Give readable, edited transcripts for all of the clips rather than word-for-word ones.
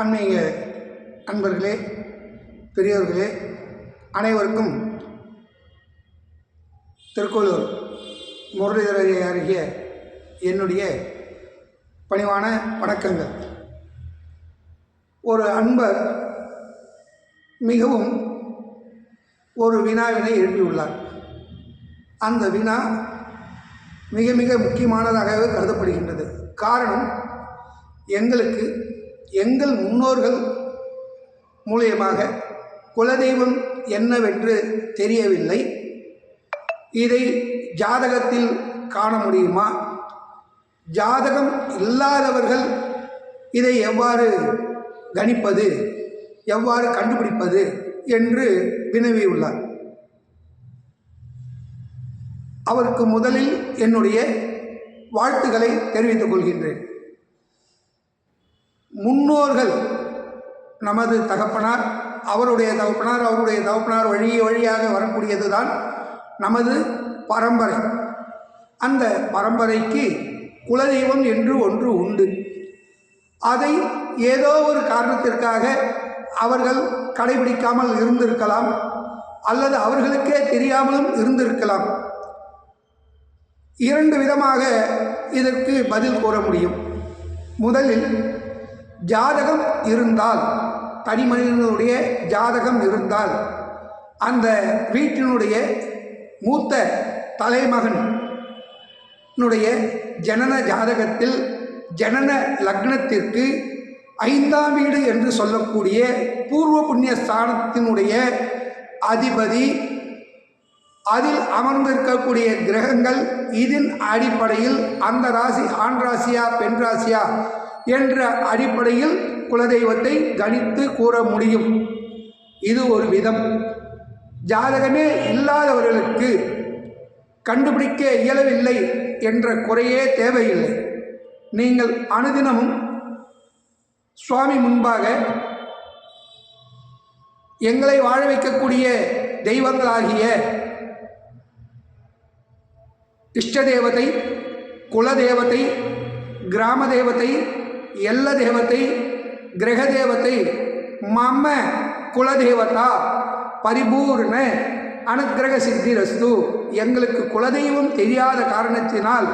ஆன்மீக அன்பர்களே, பெரியவர்களே, அனைவருக்கும் திருக்கோளூர் முரளிதரை அருகிய என்னுடைய பணிவான வணக்கங்கள். ஒரு அன்பர் மிகவும் ஒரு வினாவினை எழுப்பியுள்ளார். அந்த வினா மிக மிக முக்கியமானதாகவே கருதப்படுகின்றது. காரணம், எங்கள் முன்னோர்கள் மூலியமாக குலதெய்வம் என்னவென்று தெரியவில்லை. இதை ஜாதகத்தில் காண முடியுமா? ஜாதகம் இல்லாதவர்கள் இதை எவ்வாறு கணிப்பது, எவ்வாறு கண்டுபிடிப்பது என்று வினவியுள்ளார். அவருக்கு முதலில் என்னுடைய வாழ்த்துக்களை தெரிவித்துக் கொள்கின்றேன். முன்னோர்கள், நமது தகப்பனார், அவருடைய தகப்பனார் வழியாக வரக்கூடியது தான் நமது பரம்பரை. அந்த பரம்பரைக்கு குலதெய்வம் என்று ஒன்று உண்டு. அதை ஏதோ ஒரு காரணத்திற்காக அவர்கள் கடைபிடிக்காமல் இருந்திருக்கலாம், அல்லது அவர்களுக்கே தெரியாமலும் இருந்திருக்கலாம். இரண்டு விதமாக இதற்கு பதில் கூற முடியும். முதலில், ஜாதகம் இருந்தால், தனி மனிதனுடைய ஜாதகம் இருந்தால், அந்த வீட்டினுடைய மூத்த தலைமகனுடைய ஜனன ஜாதகத்தில் ஜனன லக்னத்திற்கு 5ஆம் வீடு என்று சொல்லக்கூடிய பூர்வ புண்ணிய ஸ்தானத்தினுடைய அதிபதி, அதில் அமர்ந்திருக்கக்கூடிய கிரகங்கள், இதன் அடிப்படையில் அந்த ராசி ஆண் ராசியா பெண் ராசியா என்ற அடிப்படையில் குலதெய்வத்தை கணித்து கூற முடியும். இது ஒரு விதம். ஜாதகமே இல்லாதவர்களுக்கு கண்டுபிடிக்க இயலவில்லை என்ற குறையே தேவையில்லை. நீங்கள் அனுதினமும் சுவாமி முன்பாக எங்களை வாழ வைக்கக்கூடிய தெய்வங்களாகிய இஷ்ட தேவதை, குலதேவதை, கிராம தேவதை, எல்ல தேவதை, கிரக தேவதை, மம குலதேவதா பரிபூர்ண அனுக்கிரக சித்திரஸ்து, எங்களுக்கு குலதெய்வம் தெரியாத காரணத்தினால்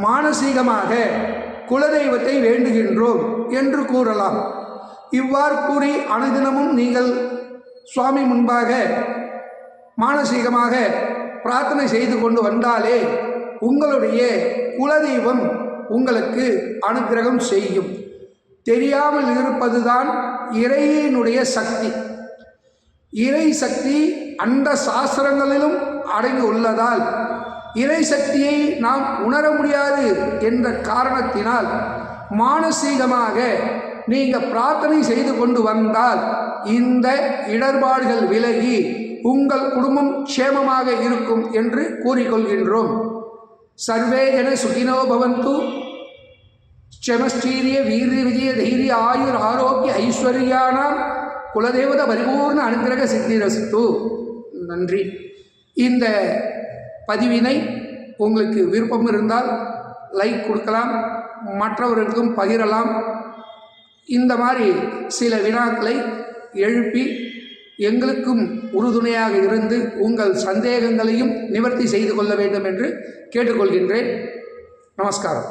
மானசீகமாக குலதெய்வத்தை வேண்டுகின்றோம் என்று கூறலாம். இவ்வாறு கூறி அனுதினமும் நீங்கள் சுவாமி முன்பாக மானசீகமாக பிரார்த்தனை செய்து கொண்டு வந்தாலே உங்களுடைய குலதெய்வம் உங்களுக்கு அனுக்கிரகம் செய்யும். தெரியாமல் இருப்பதுதான் இறையினுடைய சக்தி. இறை சக்தி அண்ட சாஸ்திரங்களிலும் அடங்கி உள்ளதால் இறை சக்தியை நாம் உணர முடியாது என்ற காரணத்தினால் மானசீகமாக நீங்கள் பிரார்த்தனை செய்து கொண்டு வந்தால் இந்த இடர்பாடுகள் விலகி உங்கள் குடும்பம் க்ஷேமமாக இருக்கும் என்று கூறிக்கொள்கின்றோம். சர்வே ஜன சுகினோ பவந்து, க்ஷமஸ்டீரிய வீரிய விஜய தைரிய ஆயுர் ஆரோக்கிய ஐஸ்வர்யானாம் குலதேவத பரிபூர்ண அனுக்கிரக சித்திரஸ்து. நன்றி. இந்த பதிவினை உங்களுக்கு விருப்பம் இருந்தால் லைக் கொடுக்கலாம், மற்றவர்களுக்கும் பகிரலாம். இந்த மாதிரி சில வினாக்களை எழுப்பி எங்களுக்கும் உறுதுணையாக இருந்து உங்கள் சந்தேகங்களையும் நிவர்த்தி செய்து கொள்ள வேண்டும் என்று கேட்டுக்கொள்கின்றேன். நமஸ்காரம்.